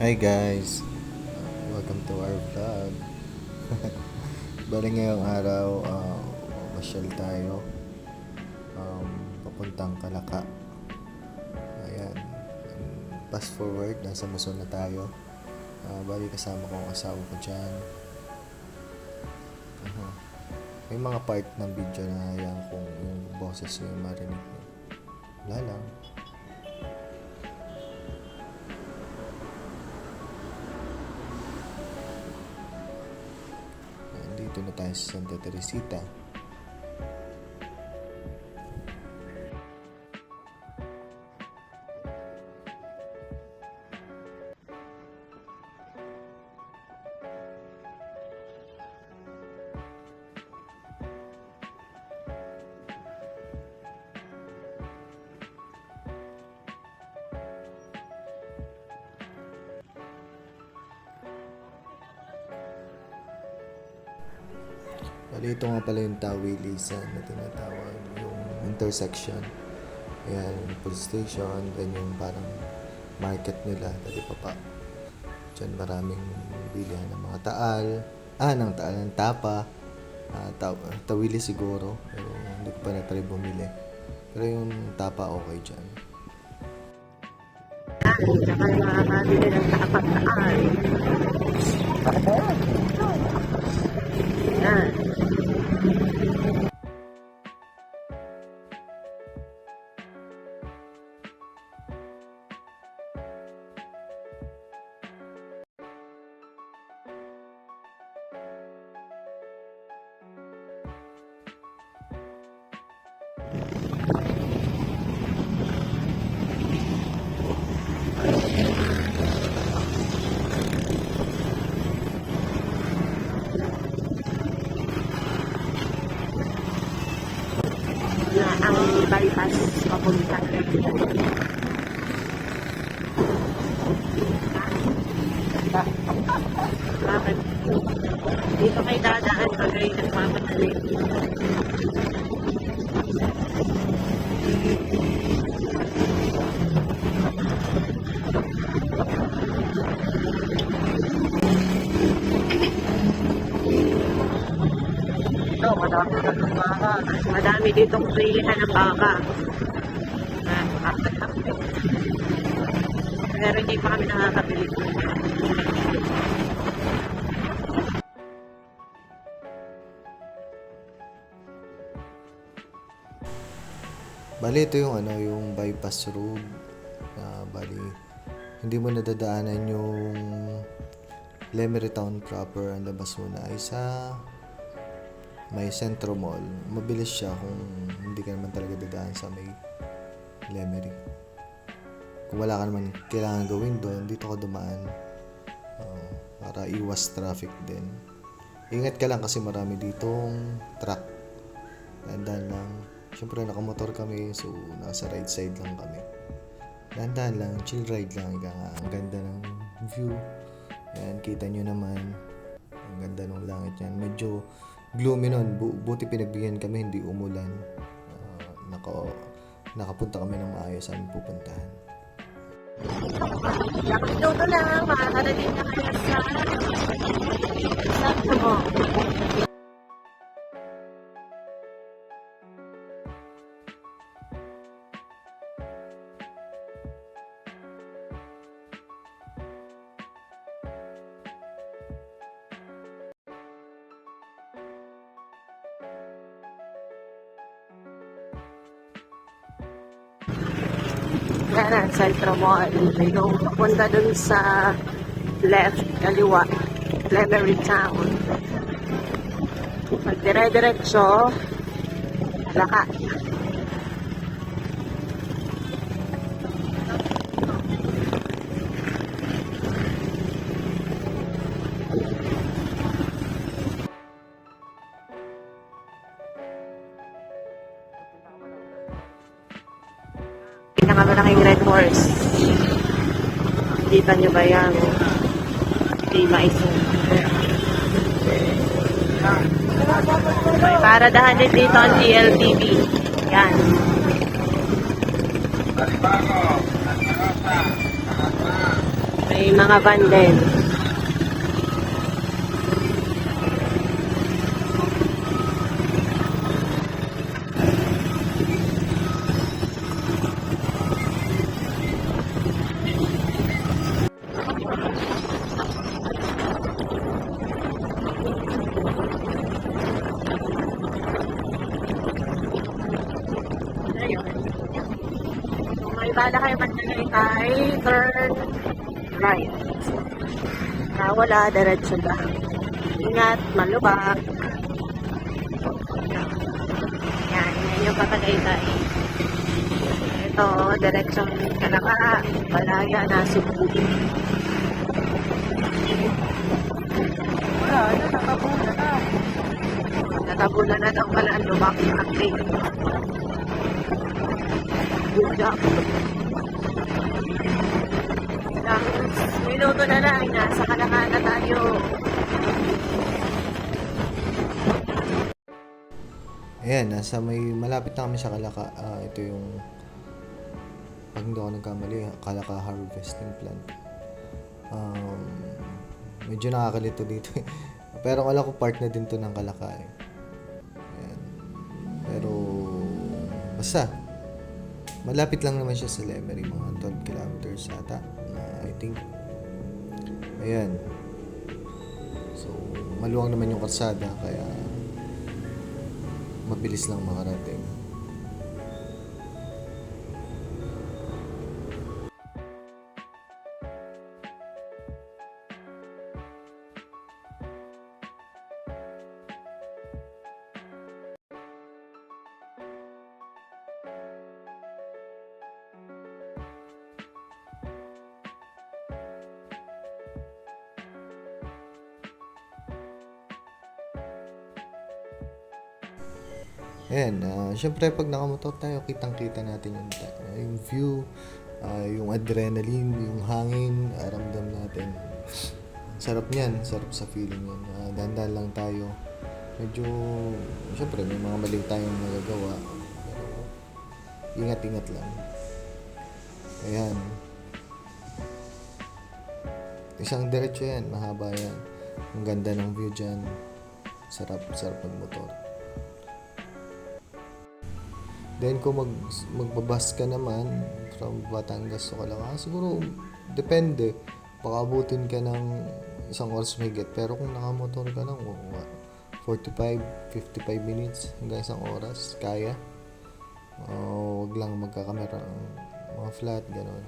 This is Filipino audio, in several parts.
Hi guys, welcome to our vlog. Bali ngayong araw, masyal tayo, papuntang Kalaka. Ayan, fast forward, nasa Muson na tayo. Bali kasama ko ang asawa ko dyan. May mga part ng video na yan kung yung boses yung marinig nyo. Wala lang. Dito na tayo sa Santa Teresita. Bali, ito nga pala yung tawilisan na tinatawag, yung intersection. Ayan, yung police station, then yung parang market nila, dali pa pa. Diyan maraming bilihan ng mga taal, ng tapa, tawili siguro, pero hindi ko pa na-try bumili. Pero yung tapa okay dyan. Saka nakakabili ng tapak-taal. Yan. Na ang bypass papunta. Bakit? Dito kay dadaan pag ay nagmamadali. Ito, madami na ng baka. Madami ditong pilihan ng baka. Pero hindi pa kami nakakabili. Bali, ito yung yung bypass road. Bali, hindi mo nadadaanan yung Lemery Town proper. Ang labas mo na ay sa may Centro Mall. Mabilis siya kung hindi ka naman talaga dadaan sa may Lemery. Kung wala ka naman kailangan gawin doon, dito ka dumaan para iwas traffic din. Ingat ka lang kasi marami ditong truck. Dahan-dahan lang. Siyempre nakamotor kami, so nasa right side lang kami. Dahan-dahan lang, chill ride lang. Ang ganda ng view. Yan, kita nyo naman. Ang ganda ng langit yan. Medyo gloomy nun. Buti pinagbigyan kami, hindi umulan. Nakapunta kami ng maayos saan pupuntahan. Dito lang, makakarating na kayo sa mo. Yan, Centro Mall. Yung papunta dun sa left, kaliwa, Lemery Town. Pag dire-diretso, Kalaka. Pinakamalaking Red Horse. Kita nyo ba yan? Di maisun. May paradahan din dito ang GLTV. Yan. May May mga van din. Ayun. Kung may bala kayo magtagaytay, turn right. Wala, diretso lang. Ingat, malubak. Yan, yan yung Patagaytay. Ito, diretsong Kalaka, Balaya, Nasubo. Wala, natatabunan na. Natabunan na daw pala ang lubak ng acting. Good job. Ilang minuto na lang, nasa Kalaka na tayo. Ayan, malapit na kami sa Kalaka. Ito yung, pag hindi ako nagkamali, Kalaka Harvesting Plant. Medyo nakakalito dito. Pero alam ko part na din to ng Kalaka eh. Ayan. Pero, basta, malapit lang naman siya sa Lemery, mga 12 kilometers ata, I think. Ayan. So, maluwang naman yung kalsada, kaya mabilis lang makarating. Ayan, syempre pag nakamotor tayo, kitang-kita natin yung view, yung adrenaline, yung hangin, ramdam natin. Sarap niyan, sarap sa feeling yan. Dahan-dahan lang tayo. Medyo, syempre may mga mali tayong nagagawa. Pero, ingat-ingat lang. Ayan. Isang diretso yan, mahaba yan. Ang ganda ng view dyan. Sarap magmotor. Then kung magbabas ka naman from Batangas to Calaka, siguro depende. Baka abutin ka ng isang oras mahigit. Pero kung nakamotor ka lang, 45-55 minutes hanggang isang oras, kaya. Huwag lang magkakamera ng mga flat, gano'n.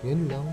Yun lang.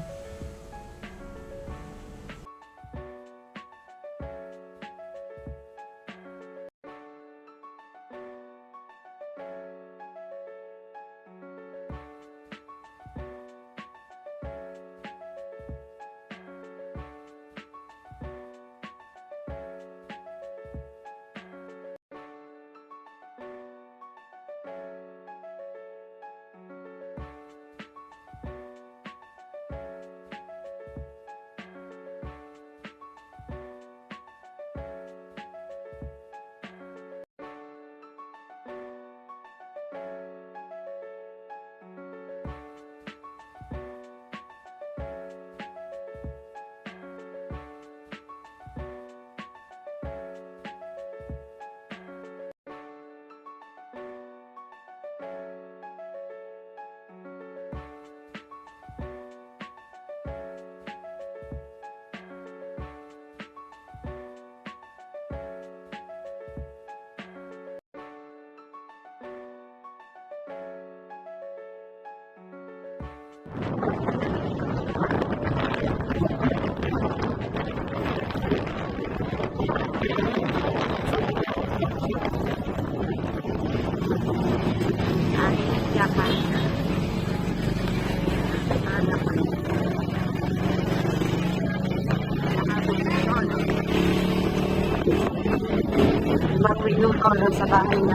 Minuto lang sa bahay na.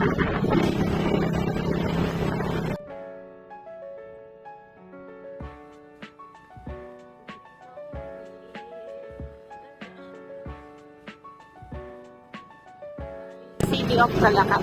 City of Calaka.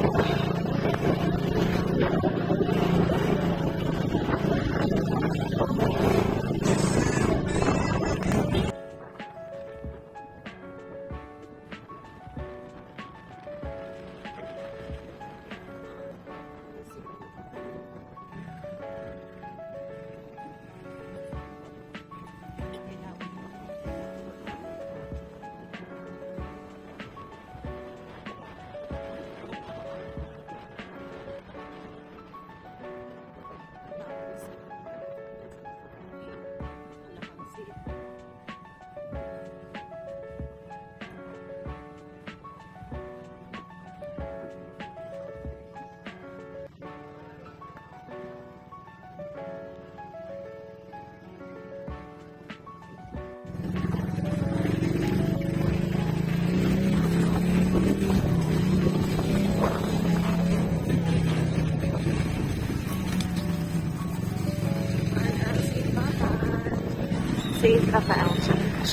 St. Raphael Church.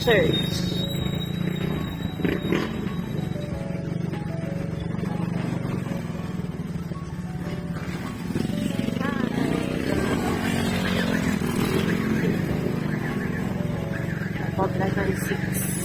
Church. Pag 6.